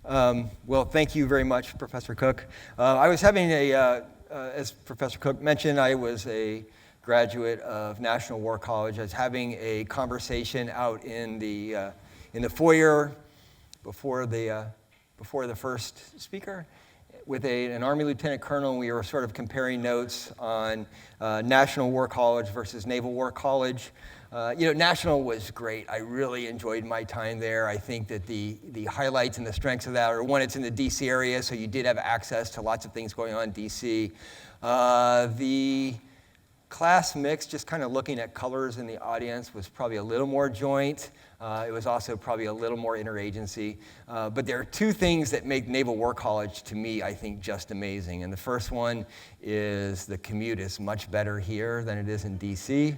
Well, thank you very much, Professor Cook. I was having as Professor Cook mentioned, I was a graduate of National War College. I was having a conversation out in the foyer before the first speaker with an Army Lieutenant Colonel, and we were sort of comparing notes on National War College versus Naval War College. National was great. I really enjoyed my time there. I think that the highlights and the strengths of that are, one, it's in the D.C. area, so you did have access to lots of things going on in D.C. The class mix, just kind of looking at colors in the audience, was probably a little more joint. It was also probably a little more interagency. But there are two things that make Naval War College, to me, I think, just amazing. And the first one is the commute is much better here than it is in D.C.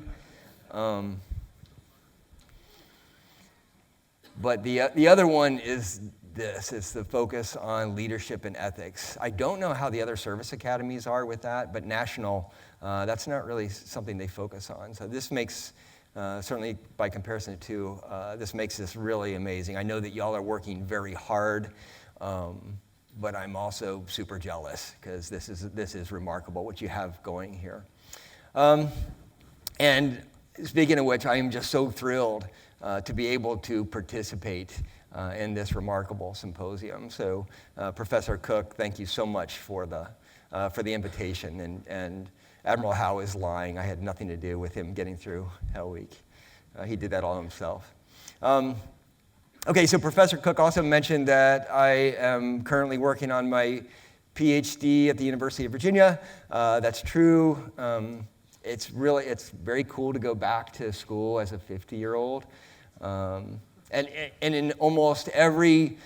But the other one is this. It's the focus on leadership and ethics. I don't know how the other service academies are with that, but National, that's not really something they focus on. So this makes, certainly by comparison to, this makes this really amazing. I know that y'all are working very hard, but I'm also super jealous because this is remarkable what you have going here. And speaking of which, I am just so thrilled to be able to participate in this remarkable symposium. So, Professor Cook, thank you so much for the invitation. And Admiral Howe is lying. I had nothing to do with him getting through Hell Week. He did that all himself. Okay, so Professor Cook also mentioned that I am currently working on my PhD at the University of Virginia. That's true. It's very cool to go back to school as a 50-year-old. And in almost every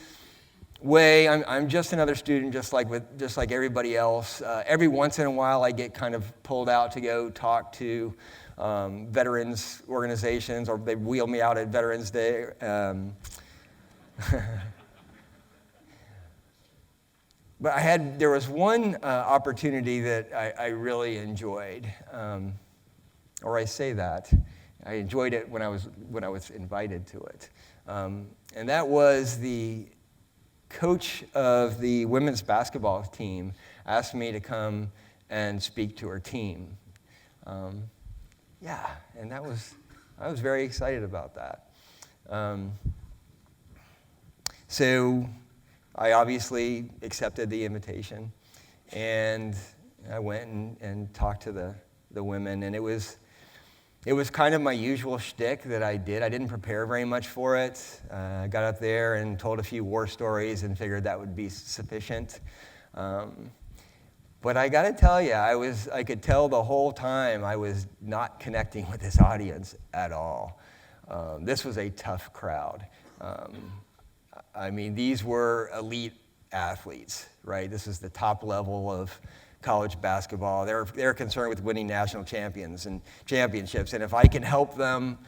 way, I'm just another student, just like everybody else. Every once in a while, I get kind of pulled out to go talk to veterans organizations, or they wheel me out at Veterans Day. But there was one opportunity that I really enjoyed, or I say that. I enjoyed it when I was invited to it. And that was the coach of the women's basketball team asked me to come and speak to her team. And I was very excited about that. So I obviously accepted the invitation, and I went and talked to the women, and it was kind of my usual shtick that I did. I didn't prepare very much for it. I got up there and told a few war stories and figured that would be sufficient. But I got to tell you, I could tell the whole time I was not connecting with this audience at all. This was a tough crowd. I mean, these were elite athletes, right? This is the top level of college basketball. They're concerned with winning national championships. And if I can help them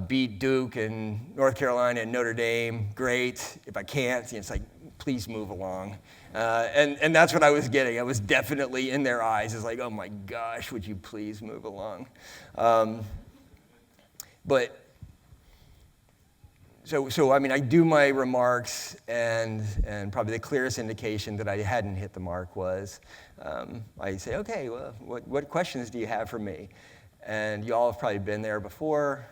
beat Duke and North Carolina and Notre Dame, great. If I can't, it's like, please move along. And that's what I was getting. I was definitely in their eyes. It's like, oh my gosh, would you please move along? So I mean, I do my remarks, and probably the clearest indication that I hadn't hit the mark was I say, okay, well, what questions do you have for me? And you all have probably been there before,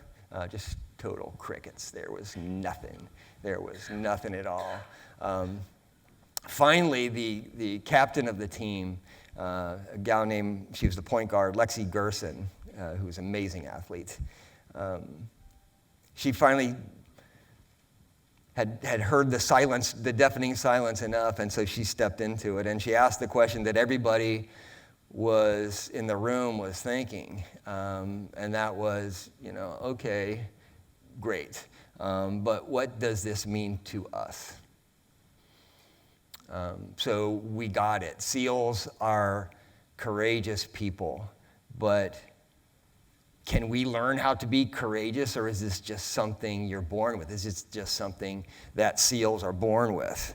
just total crickets. There was nothing. There was nothing at all. Finally, the captain of the team, a gal named, she was the point guard, Lexi Gerson, who was an amazing athlete. She finally had heard the silence, the deafening silence enough, and so she stepped into it, and she asked the question that everybody was in the room was thinking, and that was, okay, great, but what does this mean to us? So we got it. SEALs are courageous people, but can we learn how to be courageous, or is this just something you're born with? Is this just something that SEALs are born with?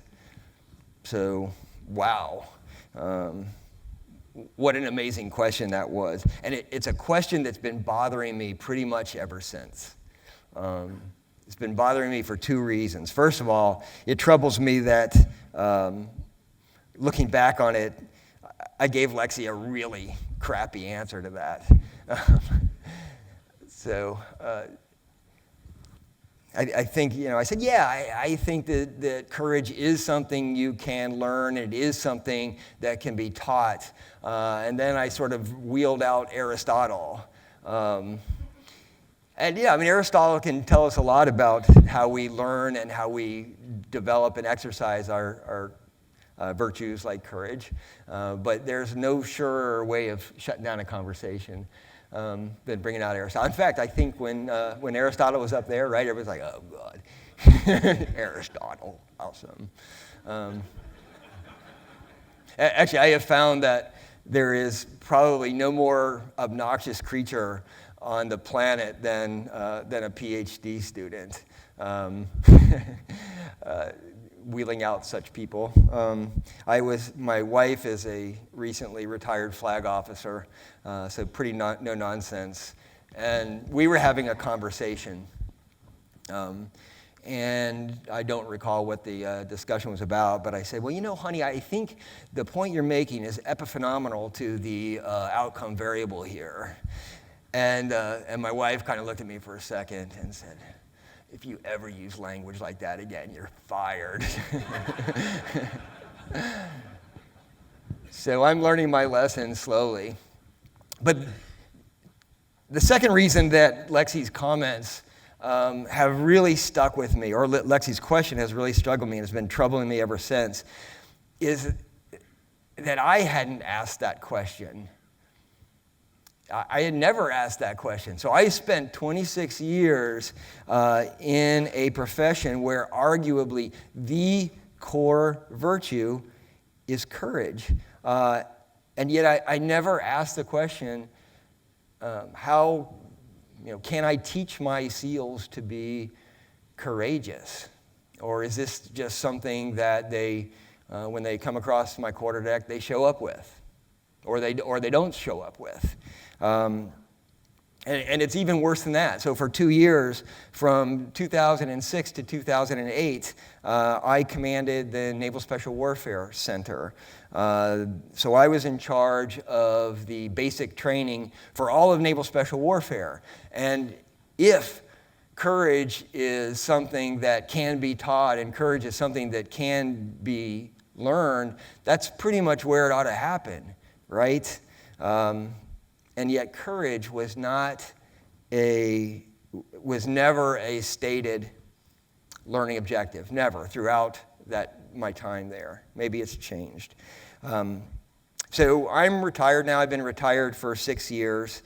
So, wow. What an amazing question that was. And it's a question that's been bothering me pretty much ever since. It's been bothering me for two reasons. First of all, it troubles me that, looking back on it, I gave Lexi a really crappy answer to that. I think, I said, I think that courage is something you can learn. It is something that can be taught. And then I sort of wheeled out Aristotle. Aristotle can tell us a lot about how we learn and how we develop and exercise our virtues like courage. But there's no surer way of shutting down a conversation than bringing out Aristotle. In fact, I think when Aristotle was up there, right, everybody's like, oh, God, Aristotle, awesome. Actually, I have found that there is probably no more obnoxious creature on the planet than a PhD student, wheeling out such people. My wife is a recently retired flag officer, so pretty no nonsense. And we were having a conversation, and I don't recall what the discussion was about, but I said, well, honey, I think the point you're making is epiphenomenal to the outcome variable here. And my wife kind of looked at me for a second and said, if you ever use language like that again, you're fired. So I'm learning my lesson slowly. But the second reason that Lexi's comments have really stuck with me, or Lexi's question has really struck with me and has been troubling me ever since, is that I hadn't asked that question. I had never asked that question. So I spent 26 years in a profession where arguably the core virtue is courage. And yet I never asked the question, how can I teach my SEALs to be courageous? Or is this just something that they, when they come across my quarterdeck, they show up with? Or they don't show up with? And it's even worse than that. So for 2 years, from 2006 to 2008, I commanded the Naval Special Warfare Center. So I was in charge of the basic training for all of Naval Special Warfare. And if courage is something that can be taught and courage is something that can be learned, that's pretty much where it ought to happen, right? And yet courage was never a stated learning objective, never, throughout my time there. Maybe it's changed. So I'm retired now. I've been retired for 6 years.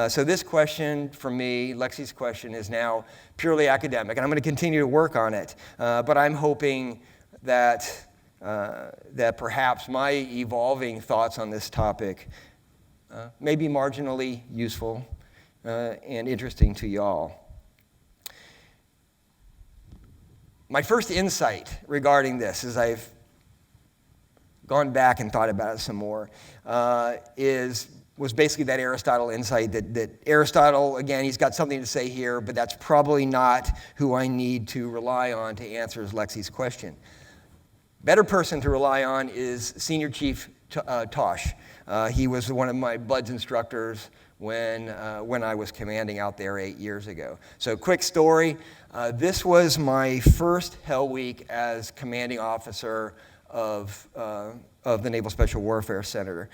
So this question for me, Lexi's question, is now purely academic, and I'm going to continue to work on it. But I'm hoping that perhaps my evolving thoughts on this topic may be marginally useful and interesting to y'all. My first insight regarding this, as I've gone back and thought about it some more, was basically that Aristotle insight that Aristotle, again, he's got something to say here, but that's probably not who I need to rely on to answer Lexi's question. Better person to rely on is Senior Chief Tosh. He was one of my BUDS instructors when I was commanding out there 8 years ago. So quick story, this was my first Hell Week as commanding officer of the Naval Special Warfare Center.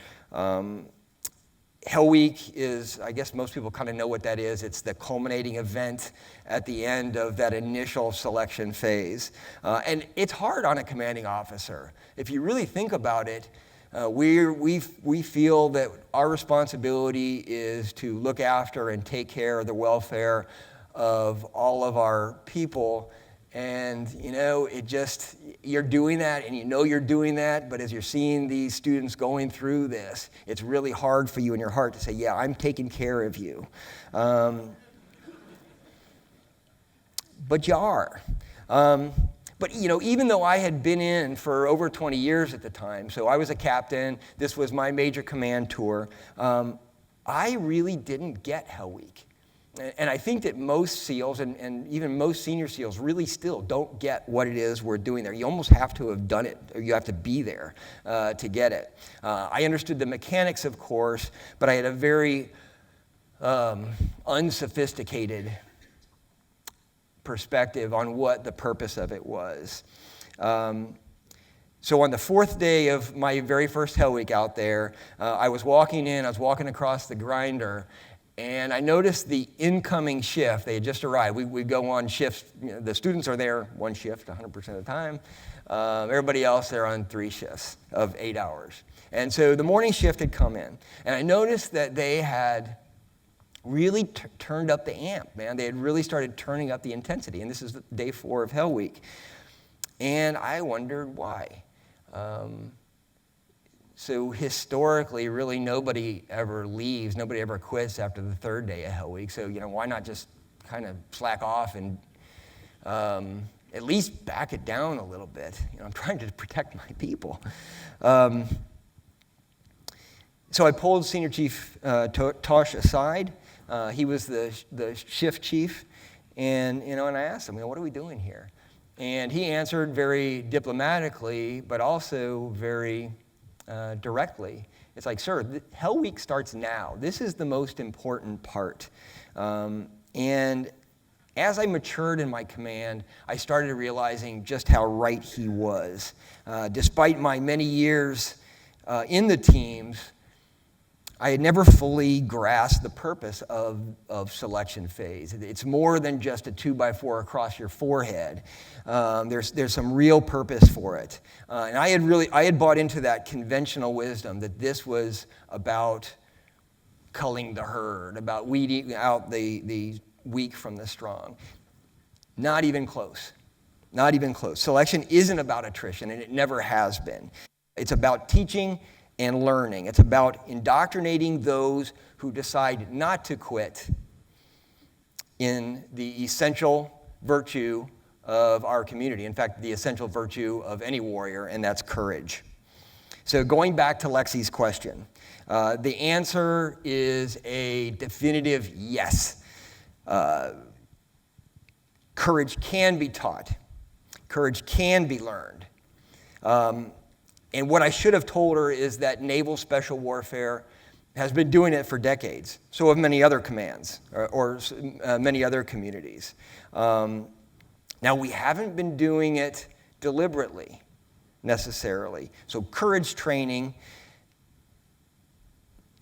Hell Week is, I guess most people kind of know what that is. It's the culminating event at the end of that initial selection phase. And it's hard on a commanding officer. If you really think about it, we feel that our responsibility is to look after and take care of the welfare of all of our people. And, you're doing that, and you're doing that, but as you're seeing these students going through this, it's really hard for you in your heart to say, yeah, I'm taking care of you. But you are. But, even though I had been in for over 20 years at the time, so I was a captain, this was my major command tour, I really didn't get Hell Week. And I think that most SEALs, and even most senior SEALs, really still don't get what it is we're doing there. You almost have to have done it, or you have to be there to get it. I understood the mechanics, of course, but I had a very unsophisticated perspective on what the purpose of it was. So on the fourth day of my very first Hell Week out there, I was walking across the grinder, and I noticed the incoming shift. They had just arrived. We go on shifts. The students are there one shift 100% of the time. Everybody else, they're on 3 shifts of 8 hours. And so the morning shift had come in, and I noticed that they had really turned up the amp, man. They had really started turning up the intensity, and this is day 4 of Hell Week. And I wondered why. So historically, really nobody ever leaves, nobody ever quits after the 3rd day of Hell Week. So, why not just kind of slack off and at least back it down a little bit? I'm trying to protect my people. So I pulled Senior Chief Tosh aside. He was the shift chief, and I asked him, what are we doing here? And he answered very diplomatically, but also very directly. It's like, sir, Hell Week starts now. This is the most important part. And as I matured in my command, I started realizing just how right he was. Despite my many years in the teams, I had never fully grasped the purpose of selection phase. It's more than just a 2x4 across your forehead. There's some real purpose for it. And I had bought into that conventional wisdom that this was about culling the herd, about weeding out the weak from the strong. Not even close. Not even close. Selection isn't about attrition, and it never has been. It's about teaching and learning. It's about indoctrinating those who decide not to quit in the essential virtue of our community. In fact, the essential virtue of any warrior, and that's courage. So going back to Lexi's question, the answer is a definitive yes. Courage can be taught. Courage can be learned. And what I should have told her is that Naval Special Warfare has been doing it for decades. So have many other commands or many other communities. Now, we haven't been doing it deliberately, necessarily. So courage training,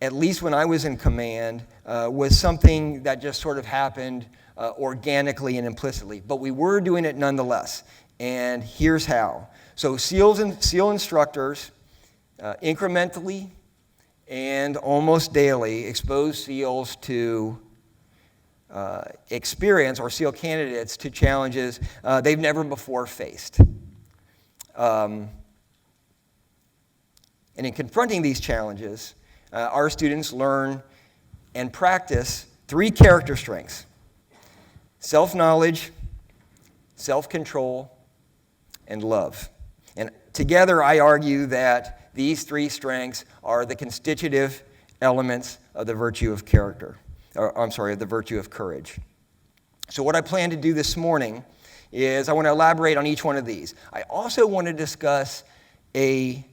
at least when I was in command, was something that just sort of happened organically and implicitly. But we were doing it nonetheless. And here's how. So SEAL instructors incrementally and almost daily expose SEALs to experience, or SEAL candidates to challenges they've never before faced. And in confronting these challenges, our students learn and practice 3 character strengths: self-knowledge, self-control, and love. And together, I argue that these 3 strengths are the constitutive elements of the virtue of character. Of the virtue of courage. So what I plan to do this morning is I want to elaborate on each one of these. I also want to discuss a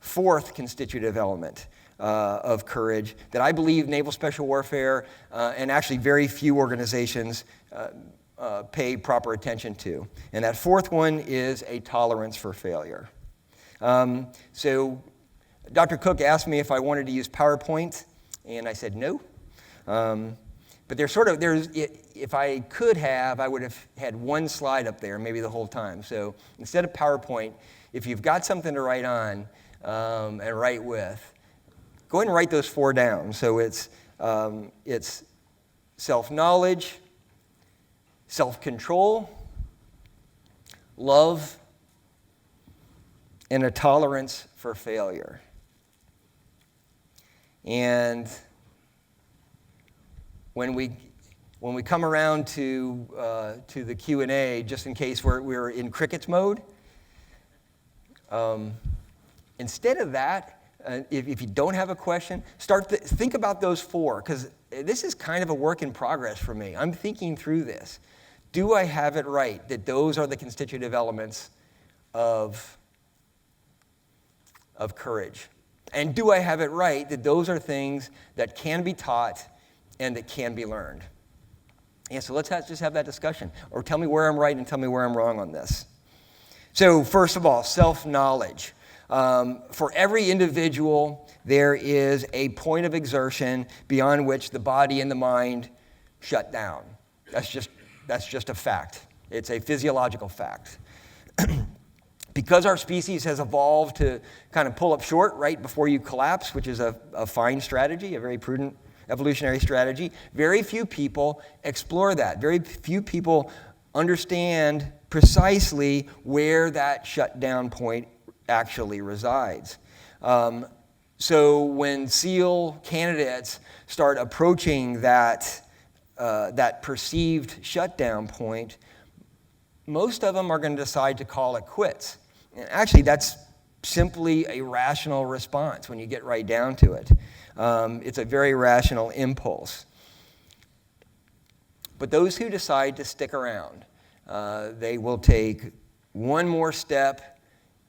4th constitutive element of courage that I believe Naval Special Warfare and actually very few organizations pay proper attention to. And that 4th one is a tolerance for failure. So Dr. Cook asked me if I wanted to use PowerPoint, and I said no. But if I could have, I would have had 1 slide up there, maybe the whole time. So instead of PowerPoint, if you've got something to write on and write with, go ahead and write those 4 down. So it's self-knowledge, self-control, love, and a tolerance for failure. And when we come around to the Q&A, just in case we're in crickets mode, instead of that, if you don't have a question, think about those 4, because this is kind of a work in progress for me. I'm thinking through this. Do I have it right that those are the constitutive elements of courage? And do I have it right that those are things that can be taught and that can be learned? Yeah, so let's just have that discussion. Or tell me where I'm right and tell me where I'm wrong on this. So first of all, self-knowledge. For every individual, there is a point of exertion beyond which the body and the mind shut down. That's just a fact. It's a physiological fact. Because our species has evolved to kind of pull up short right before you collapse, which is a fine strategy, a very prudent evolutionary strategy, very few people explore that. Very few people understand precisely where that shutdown point actually resides. So when SEAL candidates start approaching that perceived shutdown point, most of them are going to decide to call it quits. And actually, that's simply a rational response when you get right down to it. It's a very rational impulse. But those who decide to stick around, they will take one more step,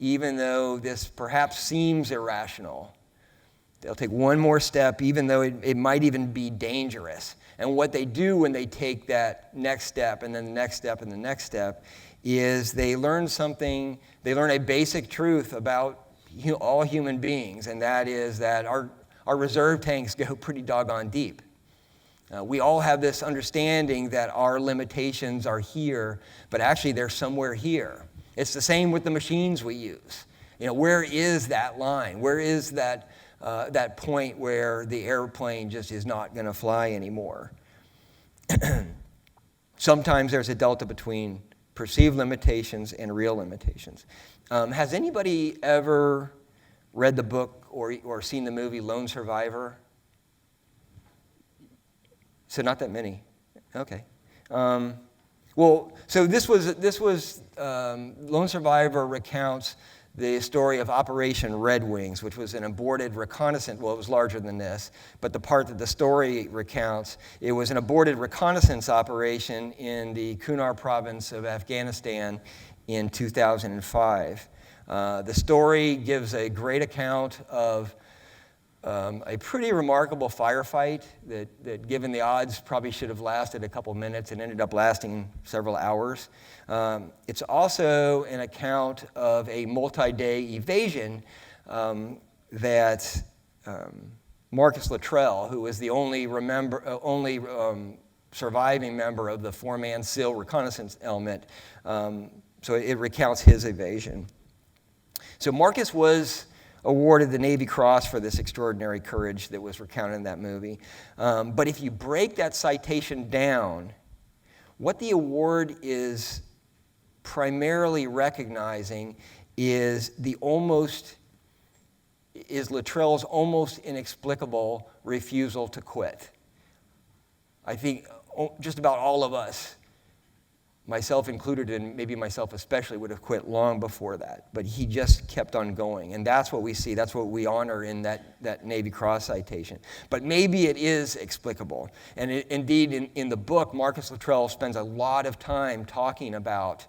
even though this perhaps seems irrational. They'll take one more step, even though it might even be dangerous. And what they do when they take that next step, and then the next step, and the next step, is they learn something, they learn a basic truth about all human beings, and that is that our reserve tanks go pretty doggone deep. We all have this understanding that our limitations are here, but actually they're somewhere here. It's the same with the machines we use. Where is that line? Where is that point where the airplane just is not going to fly anymore? Sometimes there's a delta between perceived limitations and real limitations. Has anybody ever read the book or seen the movie Lone Survivor? So not that many. Okay. So this was Lone Survivor recounts the story of Operation Red Wings, which was an aborted reconnaissance. Well, it was larger than this, but the part that the story recounts, it was an aborted reconnaissance operation in the Kunar province of Afghanistan in 2005. The story gives a great account of a pretty remarkable firefight that, given the odds, probably should have lasted a couple minutes and ended up lasting several hours. It's also an account of a multi-day evasion that Marcus Luttrell, who was the only surviving member of the four-man SEAL reconnaissance element, so it recounts his evasion. So Marcus was awarded the Navy Cross for this extraordinary courage that was recounted in that movie. But if you break that citation down, what the award is primarily recognizing is Luttrell's almost inexplicable refusal to quit. I think just about all of us, myself included and maybe myself especially, would have quit long before that. But he just kept on going. And that's what we see. That's what we honor in that Navy Cross citation. But maybe it is explicable. And indeed, in the book, Marcus Luttrell spends a lot of time talking about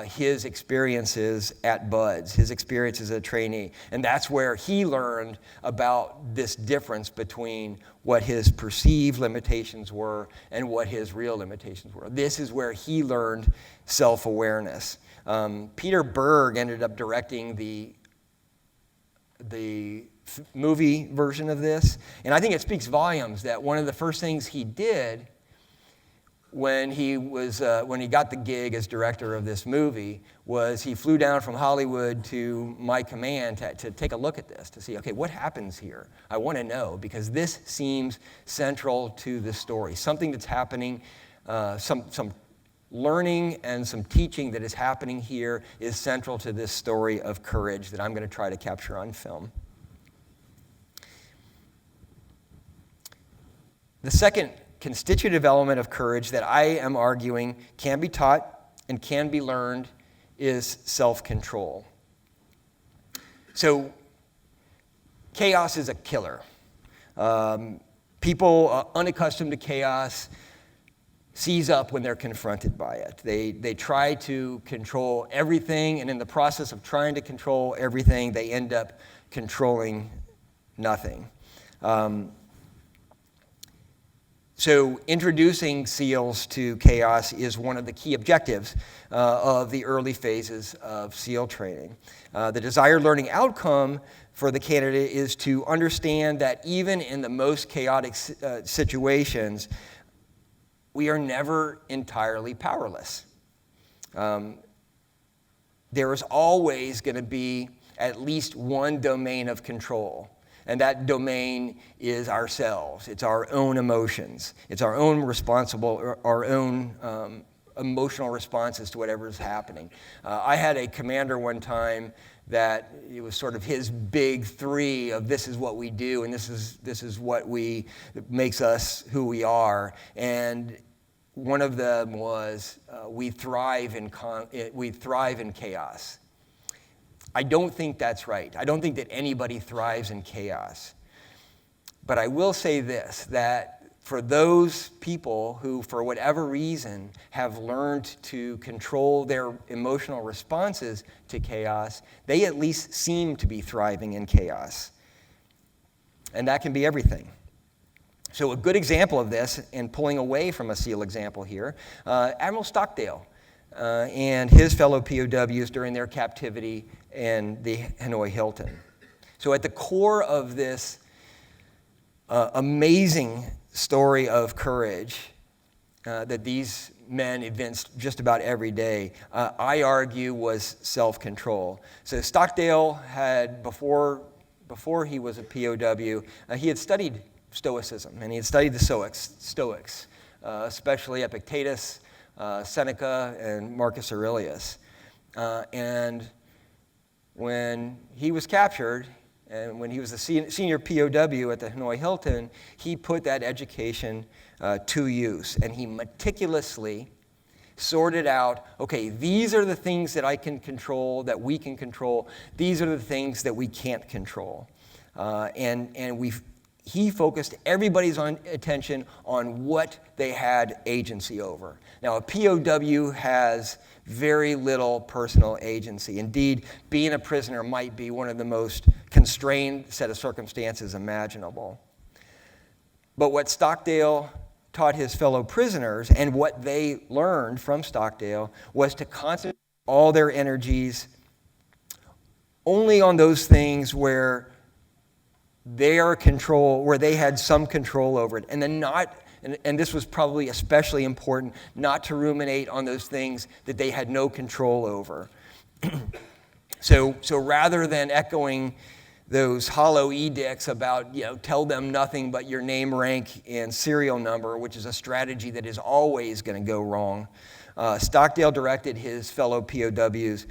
his experiences at BUD/S, his experience as a trainee. And that's where he learned about this difference between what his perceived limitations were and what his real limitations were. This is where he learned self-awareness. Peter Berg ended up directing the movie version of this. And I think it speaks volumes that one of the first things he did when he got the gig as director of this movie was he flew down from Hollywood to my command to take a look at this, to see, okay, what happens here? I want to know, because this seems central to the story. Something that's happening, some learning and some teaching that is happening here is central to this story of courage that I'm going to try to capture on film. The second constitutive element of courage that I am arguing can be taught and can be learned is self-control. So chaos is a killer. People unaccustomed to chaos seize up when they're confronted by it. They try to control everything, and in the process of trying to control everything, they end up controlling nothing. So introducing SEALs to chaos is one of the key objectives of the early phases of SEAL training. The desired learning outcome for the candidate is to understand that even in the most chaotic situations, we are never entirely powerless. There is always going to be at least one domain of control. And that domain is ourselves. It's our own emotions. It's our own emotional responses to whatever is happening. I had a commander one time that it was sort of his big three of this is what we do and this is what makes us who we are. And one of them was we thrive in chaos. I don't think that's right. I don't think that anybody thrives in chaos. But I will say this, that for those people who, for whatever reason, have learned to control their emotional responses to chaos, they at least seem to be thriving in chaos. And that can be everything. So a good example of this, and pulling away from a SEAL example here, Admiral Stockdale and his fellow POWs during their captivity in the Hanoi Hilton. So at the core of this amazing story of courage that these men evinced just about every day, I argue was self-control. So Stockdale had, before he was a POW, he had studied Stoicism, and he had studied the Stoics, especially Epictetus, Seneca, and Marcus Aurelius. And when he was captured, and when he was a senior POW at the Hanoi Hilton, he put that education to use. And he meticulously sorted out, okay, these are the things that I can control, that we can control. These are the things that we can't control. He focused everybody's attention on what they had agency over. Now, a POW has very little personal agency. Indeed, being a prisoner might be one of the most constrained set of circumstances imaginable. But what Stockdale taught his fellow prisoners, and what they learned from Stockdale, was to concentrate all their energies only on those things where they had some control over it, and then and this was probably especially important, not to ruminate on those things that they had no control over. So rather than echoing those hollow edicts about, tell them nothing but your name, rank, and serial number, which is a strategy that is always going to go wrong, Stockdale directed his fellow POWs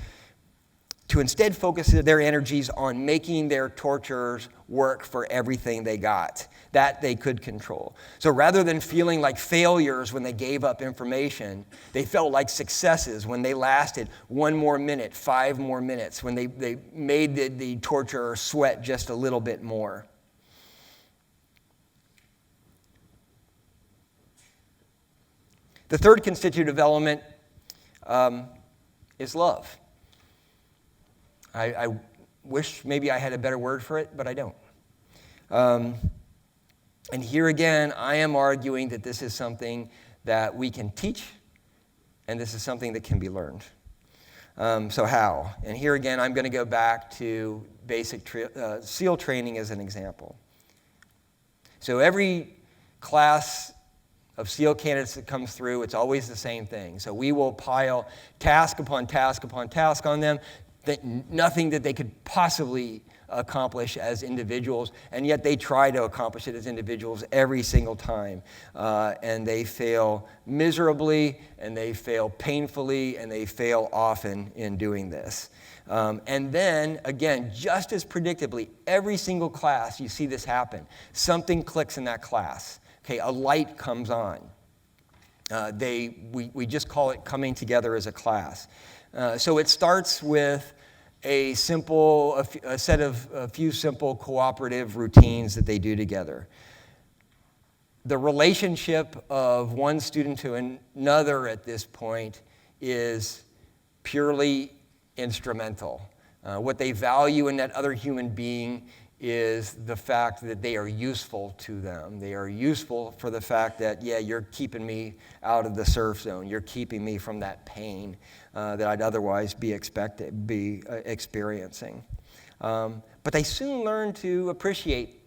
to instead focus their energies on making their torturers work for everything they got, that they could control. So rather than feeling like failures when they gave up information, they felt like successes when they lasted 1 more minute, 5 more minutes, when they made the torturer sweat just a little bit more. The third constitutive element is love. I wish maybe I had a better word for it, but I don't. And here again, I am arguing that this is something that we can teach, and this is something that can be learned. So how? And here again, I'm going to go back to basic SEAL training as an example. So every class of SEAL candidates that comes through, it's always the same thing. So we will pile task upon task upon task on them, nothing that they could possibly accomplish as individuals, and yet they try to accomplish it as individuals every single time. And they fail miserably, and they fail painfully, and they fail often in doing this. And then, again, just as predictably, every single class you see this happen. Something clicks in that class. Okay, a light comes on. We just call it coming together as a class. So it starts with a few simple cooperative routines that they do together. the relationship of one student to another at this point is purely instrumental. What they value in that other human being is the fact that they are useful to them. They are useful for the fact that, yeah, you're keeping me out of the surf zone. You're keeping me from that pain that I'd otherwise be experiencing. But they soon learn to appreciate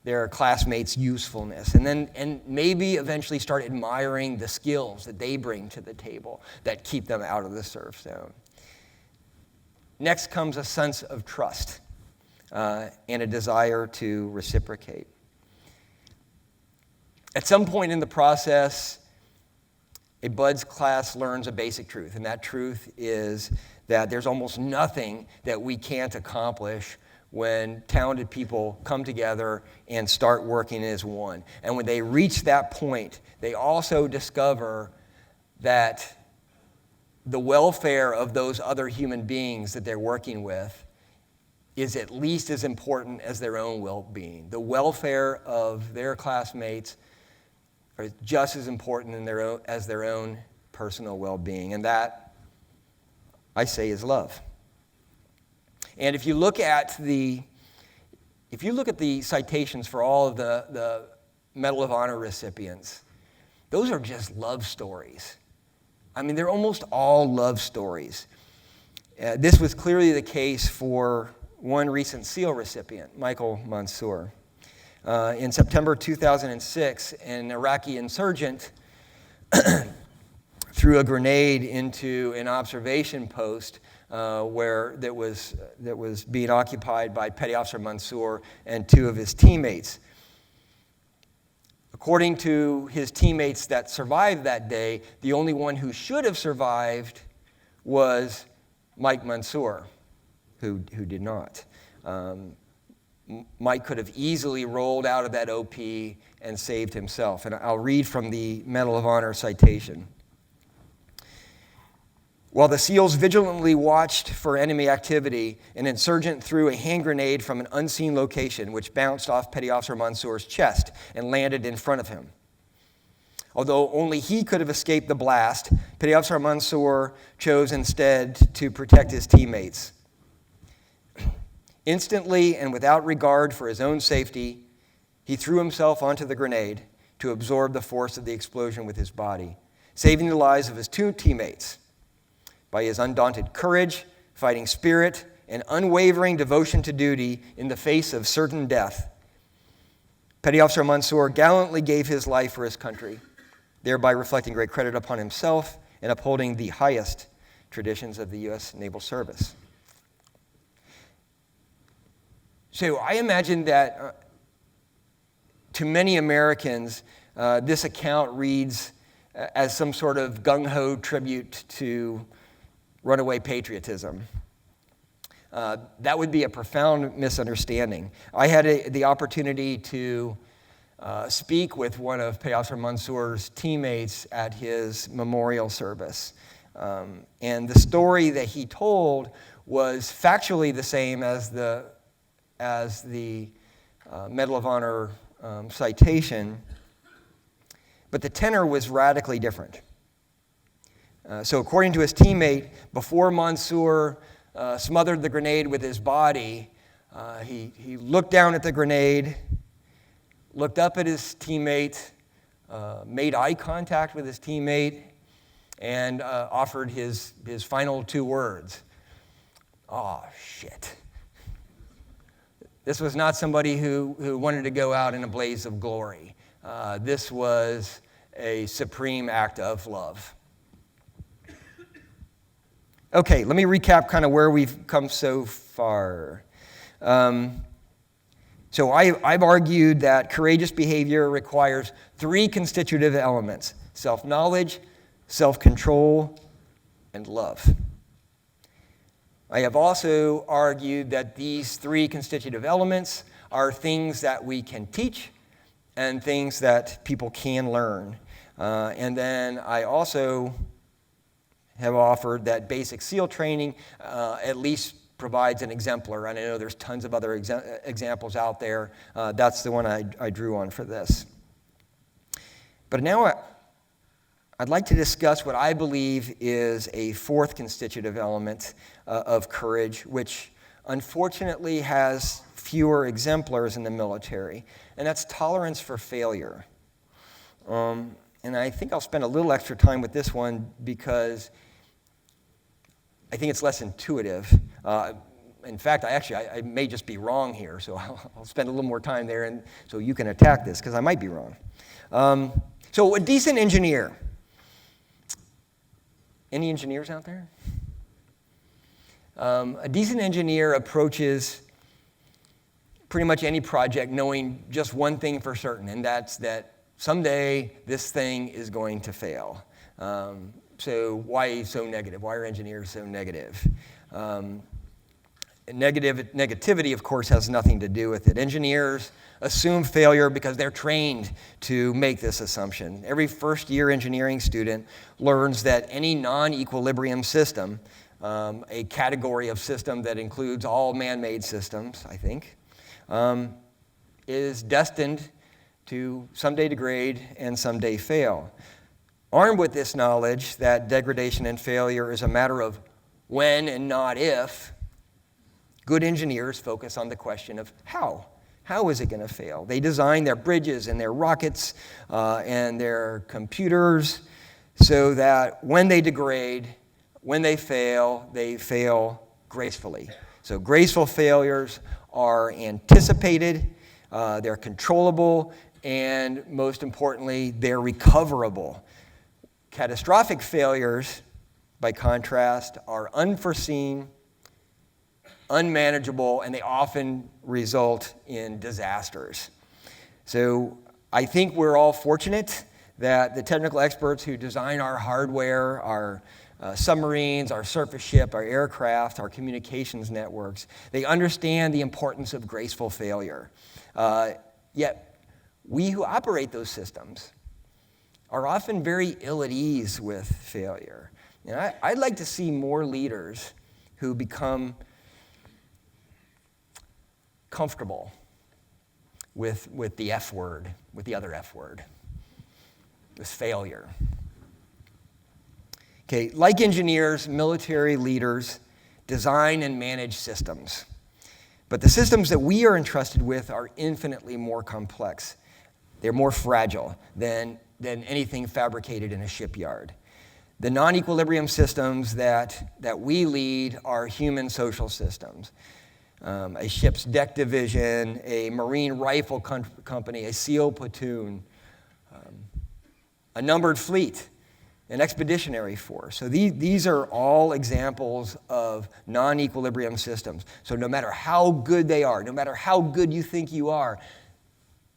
their classmates' usefulness, and maybe eventually start admiring the skills that they bring to the table that keep them out of the surf zone. Next comes a sense of trust and a desire to reciprocate. At some point in the process, a BUD/S class learns a basic truth, and that truth is that there's almost nothing that we can't accomplish when talented people come together and start working as one. And when they reach that point, they also discover that the welfare of those other human beings that they're working with is at least as important as their own well-being. The welfare of their classmates is just as important as their own personal well-being. And that, I say, is love. And if you look at the citations for all of the Medal of Honor recipients, those are just love stories. I mean, they're almost all love stories. This was clearly the case for one recent SEAL recipient, Michael Mansour. In September 2006, an Iraqi insurgent threw a grenade into an observation post that was being occupied by Petty Officer Mansour and two of his teammates. According to his teammates that survived that day, the only one who should have survived was Mike Mansour, who did not. Mike could have easily rolled out of that OP and saved himself. And I'll read from the Medal of Honor citation. While the SEALs vigilantly watched for enemy activity, an insurgent threw a hand grenade from an unseen location, which bounced off Petty Officer Mansour's chest and landed in front of him. Although only he could have escaped the blast, Petty Officer Mansour chose instead to protect his teammates. Instantly and without regard for his own safety, he threw himself onto the grenade to absorb the force of the explosion with his body, saving the lives of his two teammates. By his undaunted courage, fighting spirit, and unwavering devotion to duty in the face of certain death, Petty Officer Mansour gallantly gave his life for his country, thereby reflecting great credit upon himself and upholding the highest traditions of the U.S. Naval Service. So I imagine that to many Americans, this account reads as some sort of gung-ho tribute to runaway patriotism. That would be a profound misunderstanding. I had the opportunity to speak with one of Petty Officer Mansour's teammates at his memorial service. And the story that he told was factually the same as the Medal of Honor citation, but the tenor was radically different. So according to his teammate, before Mansour smothered the grenade with his body, he looked down at the grenade, looked up at his teammate, made eye contact with his teammate, and offered his final two words. "Oh, shit." This was not somebody who wanted to go out in a blaze of glory. This was a supreme act of love. Okay, let me recap kind of where we've come so far. So I've argued that courageous behavior requires three constitutive elements: self-knowledge, self-control, and love. I have also argued that these three constitutive elements are things that we can teach and things that people can learn. And then I also have offered that basic SEAL training at least provides an exemplar. And I know there's tons of other examples out there. That's the one I drew on for this. But now I'd like to discuss what I believe is a fourth constitutive element of courage, which unfortunately has fewer exemplars in the military, and that's tolerance for failure. And I think I'll spend a little extra time with this one because I think it's less intuitive. In fact, I may just be wrong here, so I'll spend a little more time there, and so you can attack this because I might be wrong. So a decent engineer. Any engineers out there? A decent engineer approaches pretty much any project knowing just one thing for certain, and that's that someday this thing is going to fail. So why so negative? Why are engineers so negative? Negativity, of course, has nothing to do with it. Engineers assume failure because they're trained to make this assumption. Every first-year engineering student learns that any non-equilibrium system, a category of system that includes all man-made systems, I think, is destined to someday degrade and someday fail. Armed with this knowledge that degradation and failure is a matter of when and not if, good engineers focus on the question of how. How is it going to fail? They design their bridges and their rockets and their computers so that when they degrade, when they fail gracefully. So graceful failures are anticipated, they're controllable, and most importantly, they're recoverable. Catastrophic failures, by contrast, are unforeseen, unmanageable, and they often result in disasters. So I think we're all fortunate that the technical experts who design our hardware, our submarines, our surface ship, our aircraft, our communications networks, they understand the importance of graceful failure. Yet we who operate those systems are often very ill at ease with failure. And I'd like to see more leaders who become comfortable with the F word, with the other F word, with failure. Okay, like engineers, military leaders design and manage systems. But the systems that we are entrusted with are infinitely more complex. They're more fragile than anything fabricated in a shipyard. The non-equilibrium systems that we lead are human social systems. A ship's deck division, a marine rifle company, a SEAL platoon, a numbered fleet, an expeditionary force. So these are all examples of non-equilibrium systems. So no matter how good they are, no matter how good you think you are,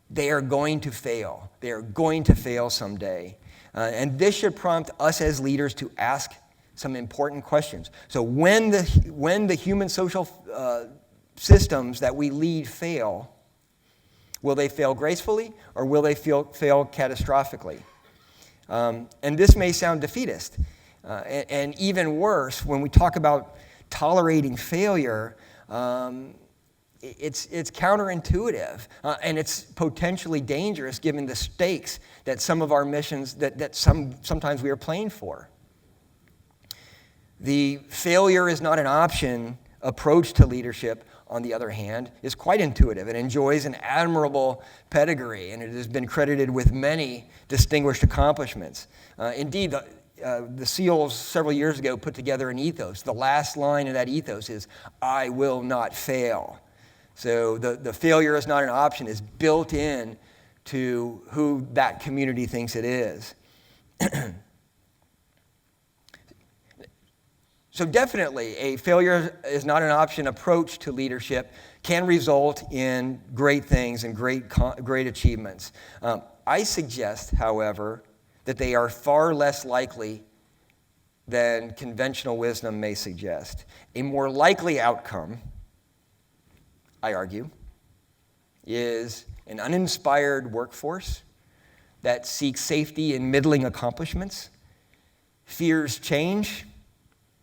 they are going to fail. They are going to fail someday. And this should prompt us as leaders to ask some important questions. So when the human social systems that we lead fail, will they fail gracefully or will they fail catastrophically? And this may sound defeatist. And even worse, when we talk about tolerating failure, it's counterintuitive, and it's potentially dangerous given the stakes that some of our missions, that sometimes we are playing for. The failure is not an option approach to leadership, on the other hand, is quite intuitive. It enjoys an admirable pedigree, and it has been credited with many distinguished accomplishments. Indeed, the SEALs several years ago put together an ethos. The last line in that ethos is, "I will not fail." So the failure is not an option is built in to who that community thinks it is. So definitely, a failure is not an option approach to leadership can result in great things and great achievements. I suggest, however, that they are far less likely than conventional wisdom may suggest. A more likely outcome, I argue, is an uninspired workforce that seeks safety in middling accomplishments, fears change,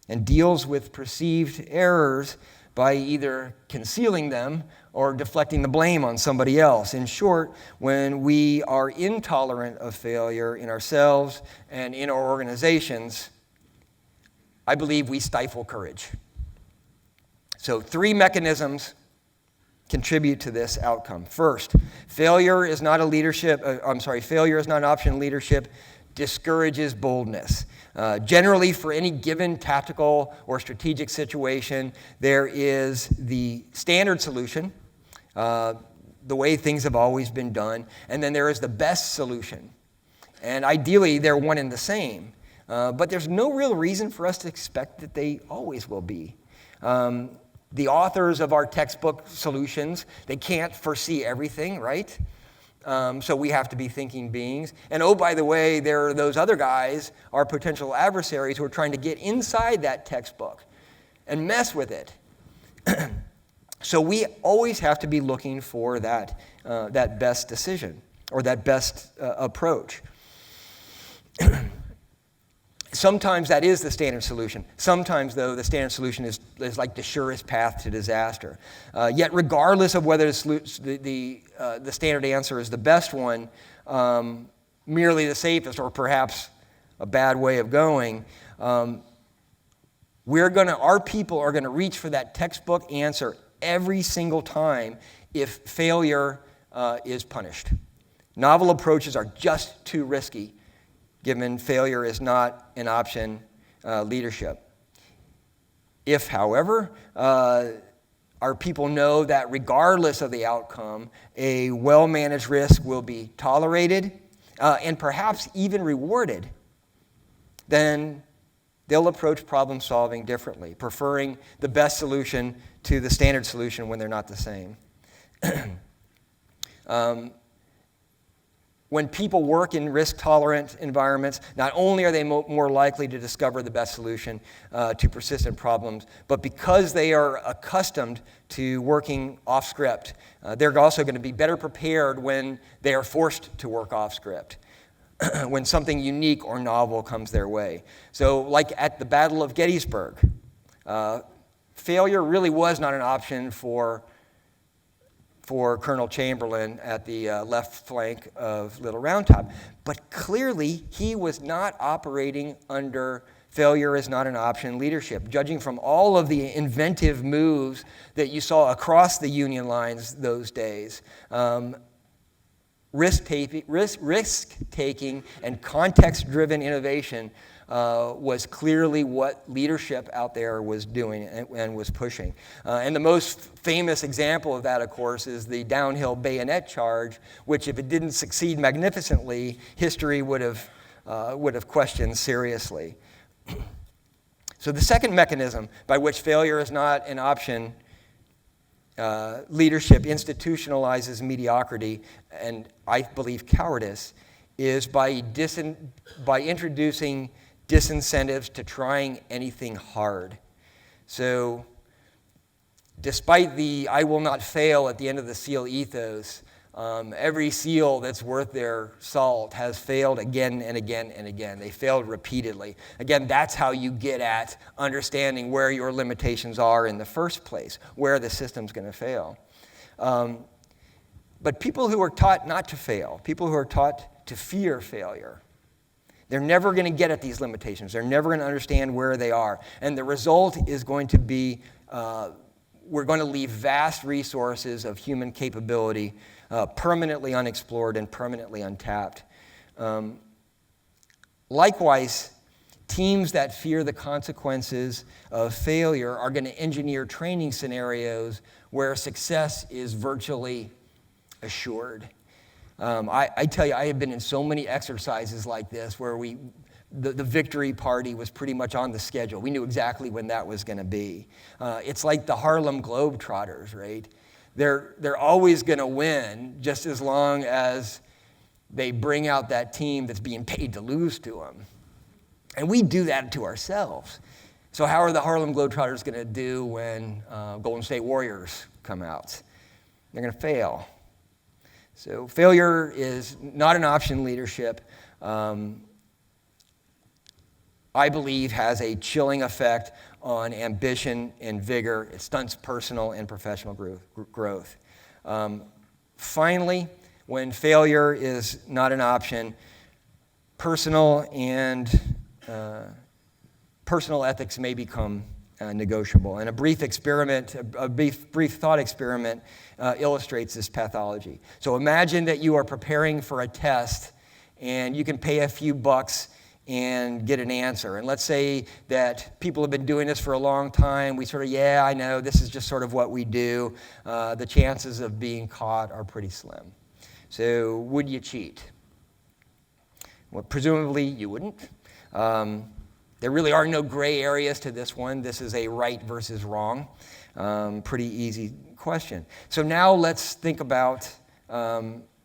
and deals with perceived errors by either concealing them or deflecting the blame on somebody else. In short, when we are intolerant of failure in ourselves and in our organizations, I believe we stifle courage. So 3 mechanisms contribute to this outcome. First, failure is not an option in leadership, discourages boldness. Generally, for any given tactical or strategic situation, there is the standard solution, the way things have always been done, and then there is the best solution. And ideally, they're one and the same. But there's no real reason for us to expect that they always will be. The authors of our textbook solutions, they can't foresee everything, right? So we have to be thinking beings. And oh, by the way, there are those other guys, our potential adversaries, who are trying to get inside that textbook and mess with it. So we always have to be looking for that best decision or that best approach. Sometimes that is the standard solution. Sometimes, though, the standard solution is like the surest path to disaster. Yet, regardless of whether the standard answer is the best one, merely the safest, or perhaps a bad way of going, our people are going to reach for that textbook answer every single time if failure is punished. Novel approaches are just too risky, given failure is not an option leadership. If, however, our people know that regardless of the outcome, a well-managed risk will be tolerated and perhaps even rewarded, then they'll approach problem solving differently, preferring the best solution to the standard solution when they're not the same. When people work in risk-tolerant environments, not only are they more likely to discover the best solution to persistent problems, but because they are accustomed to working off-script, they're also going to be better prepared when they are forced to work off-script, when something unique or novel comes their way. So like at the Battle of Gettysburg, failure really was not an option for Colonel Chamberlain at the left flank of Little Round Top. But clearly, he was not operating under failure is not an option leadership. Judging from all of the inventive moves that you saw across the Union lines those days, risk-taking and context-driven innovation was clearly what leadership out there was doing and was pushing. And the most famous example of that, of course, is the downhill bayonet charge, which, if it didn't succeed magnificently, history would have questioned seriously. So the second mechanism by which failure is not an option leadership institutionalizes mediocrity and, I believe, cowardice is by introducing disincentives to trying anything hard. So despite the I will not fail at the end of the SEAL ethos, every SEAL that's worth their salt has failed again and again and again. They failed repeatedly. Again, that's how you get at understanding where your limitations are in the first place, where the system's going to fail. But people who are taught not to fail, people who are taught to fear failure, they're never going to get at these limitations. They're never going to understand where they are. And the result is going to be we're going to leave vast resources of human capability permanently unexplored and permanently untapped. Likewise, teams that fear the consequences of failure are going to engineer training scenarios where success is virtually assured. I tell you, I have been in so many exercises like this where the victory party was pretty much on the schedule. We knew exactly when that was going to be. It's like the Harlem Globetrotters, right? They're always going to win just as long as they bring out that team that's being paid to lose to them. And we do that to ourselves. So how are the Harlem Globetrotters going to do when Golden State Warriors come out? They're going to fail. So failure is not an option leadership. I believe has a chilling effect on ambition and vigor. It stunts personal and professional growth. Finally, when failure is not an option, personal ethics may become negotiable. And a brief thought experiment illustrates this pathology. So imagine that you are preparing for a test and you can pay a few bucks and get an answer. And let's say that people have been doing this for a long time. We sort of, yeah, I know, this is just sort of what we do. The chances of being caught are pretty slim. So would you cheat? Well, presumably you wouldn't. There really are no gray areas to this one. This is a right versus wrong. Pretty easy question. So now let's think about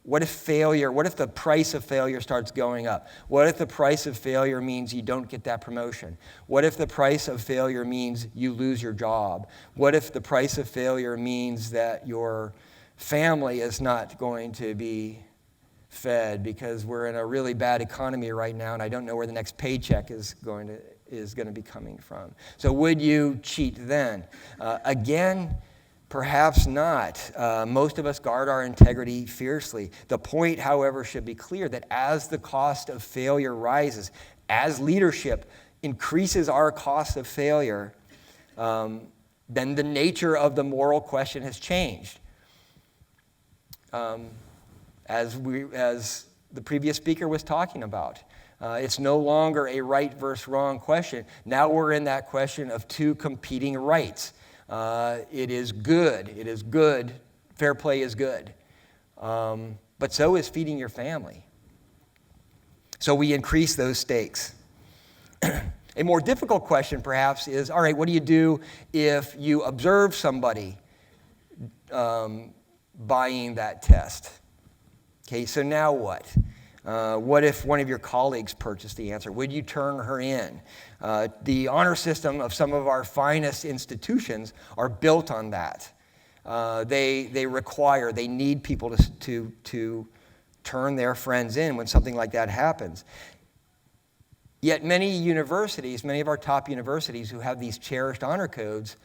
what if the price of failure starts going up? What if the price of failure means you don't get that promotion? What if the price of failure means you lose your job? What if the price of failure means that your family is not going to be fed because we're in a really bad economy right now and I don't know where the next paycheck is going to be coming from? So would you cheat then? Again, perhaps not. Most of us guard our integrity fiercely. The point, however, should be clear that as the cost of failure rises, as leadership increases our cost of failure, then the nature of the moral question has changed. As the previous speaker was talking about, it's no longer a right versus wrong question. Now we're in that question of two competing rights. It is good, fair play is good. But so is feeding your family. So we increase those stakes. A more difficult question, perhaps, is, all right, what do you do if you observe somebody buying that test? Okay, so now what? What if one of your colleagues purchased the answer? Would you turn her in? The honor system of some of our finest institutions are built on that. They need people to turn their friends in when something like that happens. Yet many of our top universities who have these cherished honor codes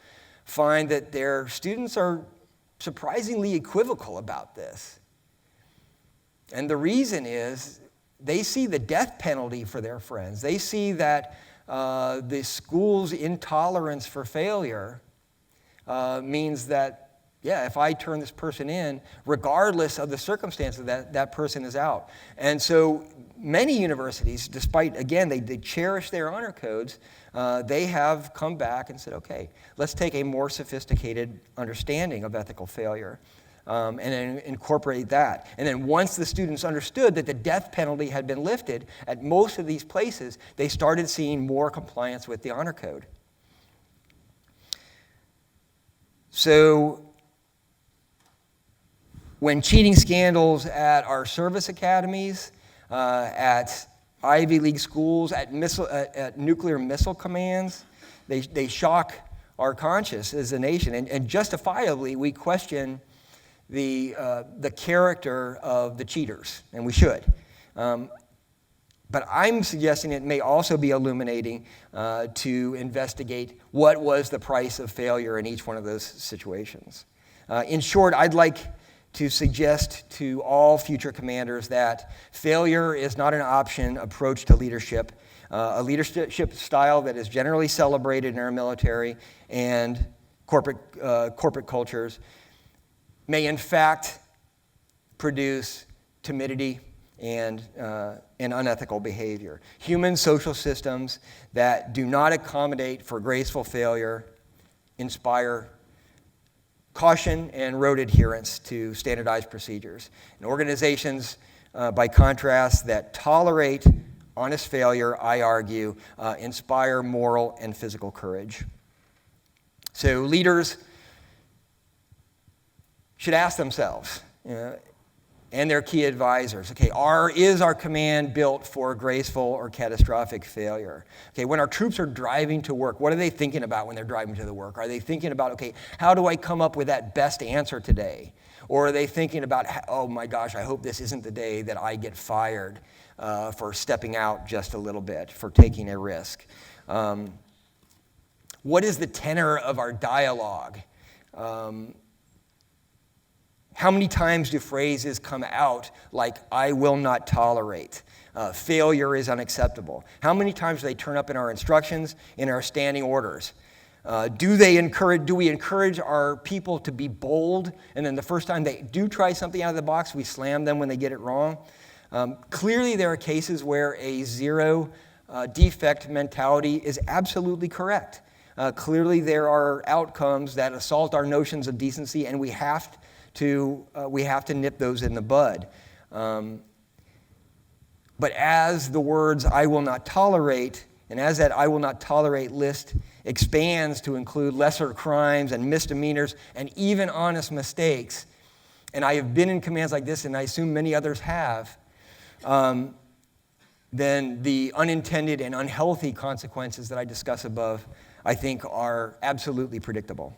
find that their students are surprisingly equivocal about this. And the reason is they see the death penalty for their friends. They see that the school's intolerance for failure means that, yeah, if I turn this person in, regardless of the circumstances, that person is out. And so many universities, despite, again, they cherish their honor codes, they have come back and said, okay, let's take a more sophisticated understanding of ethical failure. And then incorporate that. And then once the students understood that the death penalty had been lifted at most of these places, they started seeing more compliance with the honor code. So when cheating scandals at our service academies, at Ivy League schools, at nuclear missile commands, they shock our conscience as a nation. And justifiably, we question the character of the cheaters, and we should. But I'm suggesting it may also be illuminating to investigate what was the price of failure in each one of those situations. In short, I'd like to suggest to all future commanders that failure is not an option approach to leadership, a leadership style that is generally celebrated in our military and corporate cultures may in fact produce timidity and unethical behavior. Human social systems that do not accommodate for graceful failure inspire caution and rote adherence to standardized procedures. And organizations, by contrast, that tolerate honest failure, I argue, inspire moral and physical courage. So leaders should ask themselves, and their key advisors. Okay, is our command built for graceful or catastrophic failure? Okay, when our troops are driving to work, what are they thinking about when they're driving to the work? Are they thinking about, okay, how do I come up with that best answer today? Or are they thinking about, oh my gosh, I hope this isn't the day that I get fired for stepping out just a little bit, for taking a risk? What is the tenor of our dialogue? How many times do phrases come out like, I will not tolerate? Failure is unacceptable. How many times do they turn up in our instructions, in our standing orders? Do we encourage our people to be bold, and then the first time they do try something out of the box, we slam them when they get it wrong? Clearly, there are cases where a zero defect mentality is absolutely correct. Clearly, there are outcomes that assault our notions of decency, and we have to nip those in the bud. But as the words "I will not tolerate," and as that "I will not tolerate" list expands to include lesser crimes and misdemeanors and even honest mistakes, and I have been in commands like this, and I assume many others have, then the unintended and unhealthy consequences that I discuss above, I think, are absolutely predictable.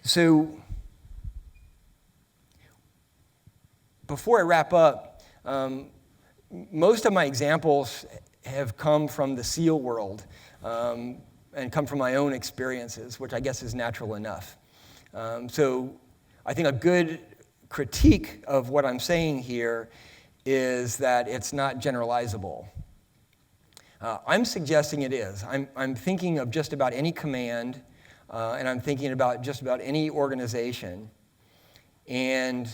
So, before I wrap up, most of my examples have come from the SEAL world and come from my own experiences, which I guess is natural enough. So I think a good critique of what I'm saying here is that it's not generalizable. I'm suggesting it is. I'm thinking of just about any command, and I'm thinking about just about any organization, and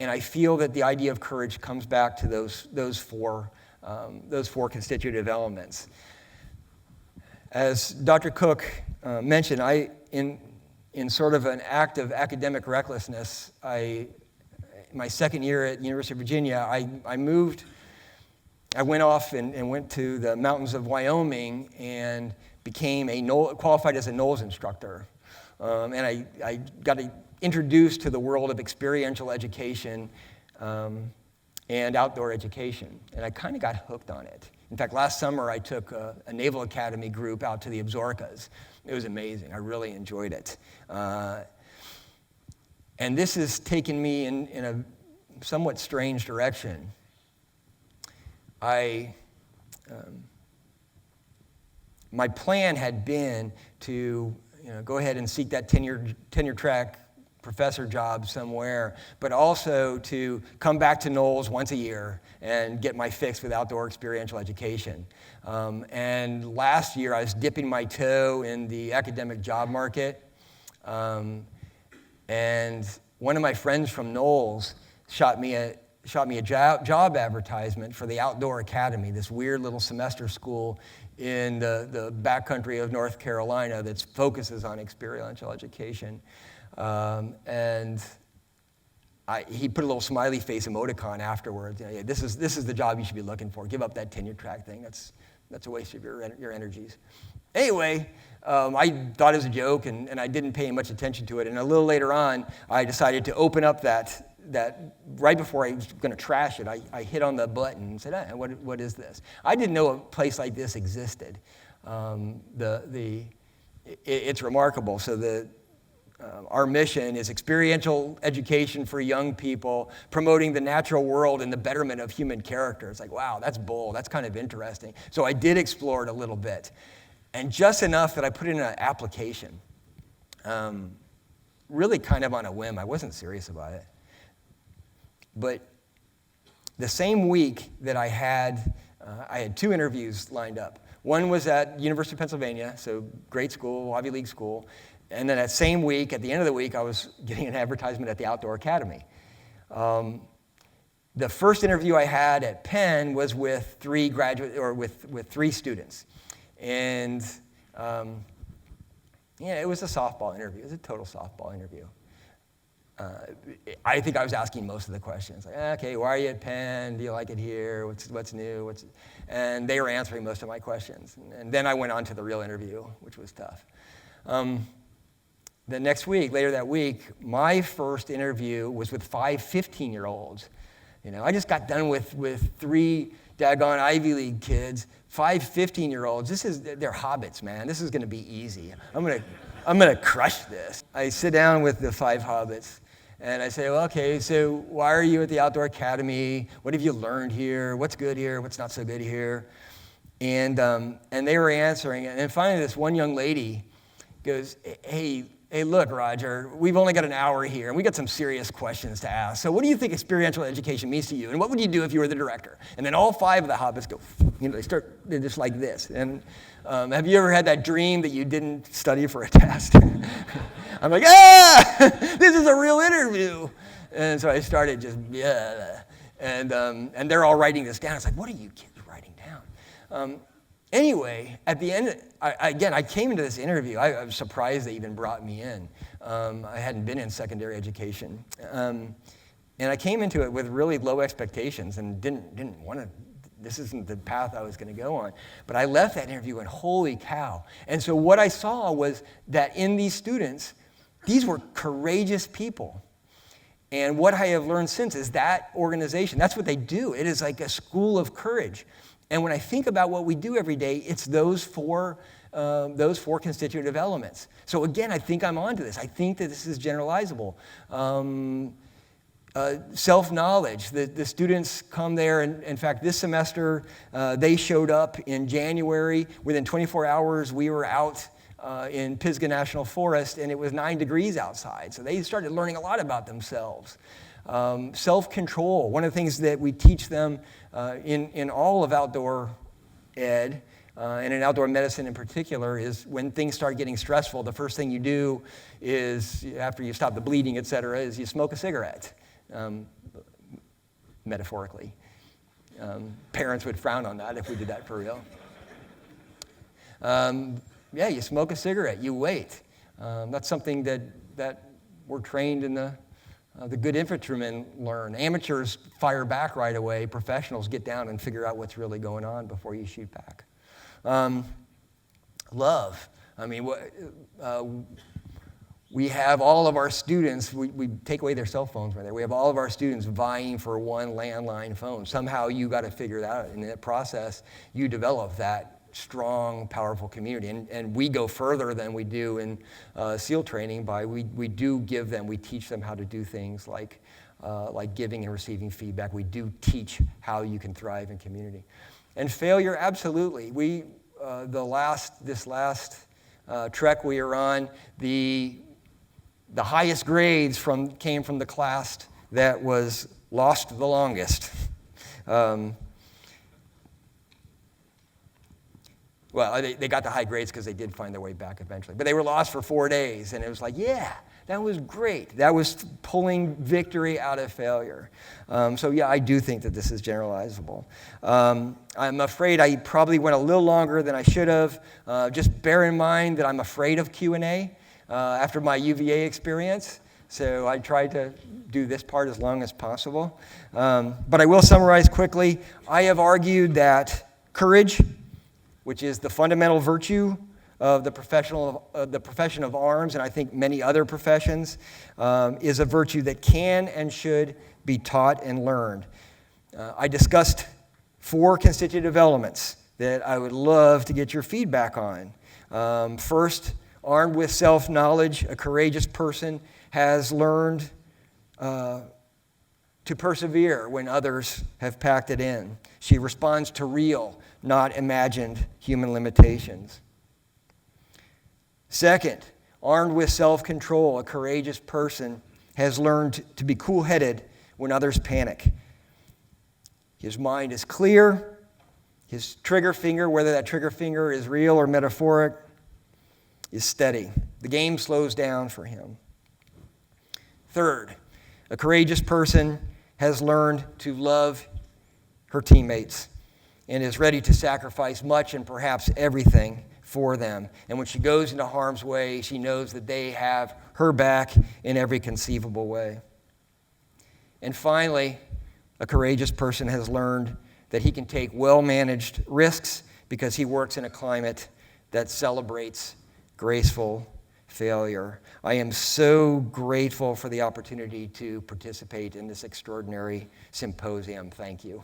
I feel that the idea of courage comes back to those four constitutive elements. As Dr. Cook mentioned, in sort of an act of academic recklessness, my second year at the University of Virginia, I went off and went to the mountains of Wyoming and became qualified as a NOLS instructor. And I got introduced to the world of experiential education and outdoor education. And I kind of got hooked on it. In fact, last summer I took a Naval Academy group out to the Absarokas. It was amazing. I really enjoyed it. And this has taken me in a somewhat strange direction. My plan had been to go ahead and seek that tenure track professor job somewhere, but also to come back to NOLS once a year and get my fix with outdoor experiential education. And last year, I was dipping my toe in the academic job market, and one of my friends from NOLS shot me a job advertisement for the Outdoor Academy, this weird little semester school in the backcountry of North Carolina that focuses on experiential education. And he put a little smiley face emoticon afterwards. This is the job you should be looking for. Give up that tenure track thing. That's a waste of your energies. Anyway, I thought it was a joke, and I didn't pay much attention to it. And a little later on, I decided to open up that right before I was going to trash it, I hit on the button and said, what is this? I didn't know a place like this existed. It's remarkable. So our mission is experiential education for young people, promoting the natural world and the betterment of human character. It's like, wow, that's bold. That's kind of interesting. So I did explore it a little bit, and just enough that I put in an application, really kind of on a whim. I wasn't serious about it. But the same week that I had 2 interviews lined up. One was at University of Pennsylvania, so great school, Ivy League school. And then that same week, at the end of the week, I was getting an advertisement at the Outdoor Academy. The first interview I had at Penn was with 3 with 3 students. And it was a softball interview. It was a total softball interview. I think I was asking most of the questions. Like, okay, why are you at Penn? Do you like it here? What's new? And they were answering most of my questions. And then I went on to the real interview, which was tough. the next week, later that week, my first interview was with 5 15-year-olds. I just got done with 3 daggone Ivy League kids, 5 15-year-olds. They're hobbits, man. This is going to be easy. I'm gonna crush this. I sit down with the 5 hobbits, and I say, well, okay, so why are you at the Outdoor Academy? What have you learned here? What's good here? What's not so good here? And they were answering, and then finally this one young lady goes, hey, look, Roger, we've only got an hour here, and we got some serious questions to ask. So what do you think experiential education means to you, and what would you do if you were the director? And then all 5 of the hobbits go, they're just like this. And have you ever had that dream that you didn't study for a test? I'm like, this is a real interview. And so I started just, and they're all writing this down. It's like, what are you kids writing down? Anyway, at the end, I came into this interview. I was surprised they even brought me in. I hadn't been in secondary education. And I came into it with really low expectations and didn't want to, this isn't the path I was going to go on. But I left that interview and holy cow. And so what I saw was that in these students, these were courageous people. And what I have learned since is that organization, that's what they do. It is like a school of courage. And when I think about what we do every day, it's those four constitutive elements. So again, I think I'm onto this. I think that this is generalizable. Self-knowledge. The students come there, and in fact, this semester, they showed up in January. Within 24 hours, we were out in Pisgah National Forest, and it was 9 degrees outside. So they started learning a lot about themselves. Self-control. One of the things that we teach them in all of outdoor ed, and in outdoor medicine in particular, is when things start getting stressful, the first thing you do is, after you stop the bleeding, et cetera, is you smoke a cigarette, metaphorically. Parents would frown on that if we did that for real. You smoke a cigarette, you wait. That's something that we're trained in the good infantrymen learn. Amateurs fire back right away. Professionals get down and figure out what's really going on before you shoot back. Love. I mean, we have all of our students, we take away their cell phones right there. We have all of our students vying for one landline phone. Somehow you got to figure that out. In that process, you develop that strong, powerful community. And we go further than we do in SEAL training by we teach them how to do things like giving and receiving feedback. We do teach how you can thrive in community. And failure, absolutely. This last trek we were on, the highest grades came from the class that was lost the longest. Well, they got the high grades because they did find their way back eventually. But they were lost for 4 days, and it was like, yeah, that was great. That was pulling victory out of failure. I do think that this is generalizable. I'm afraid I probably went a little longer than I should have. Just bear in mind that I'm afraid of Q&A after my UVA experience. So I tried to do this part as long as possible. But I will summarize quickly. I have argued that courage, which is the fundamental virtue of the profession of arms, and I think many other professions, is a virtue that can and should be taught and learned. I discussed 4 constitutive elements that I would love to get your feedback on. First, armed with self-knowledge, a courageous person has learned to persevere when others have packed it in. She responds to real, not imagined human limitations. Second, armed with self-control, a courageous person has learned to be cool-headed when others panic. His mind is clear. His trigger finger, whether that trigger finger is real or metaphoric, is steady. The game slows down for him. Third, a courageous person has learned to love her teammates and is ready to sacrifice much and perhaps everything for them. And when she goes into harm's way, she knows that they have her back in every conceivable way. And finally, a courageous person has learned that he can take well-managed risks because he works in a climate that celebrates graceful failure. I am so grateful for the opportunity to participate in this extraordinary symposium. Thank you.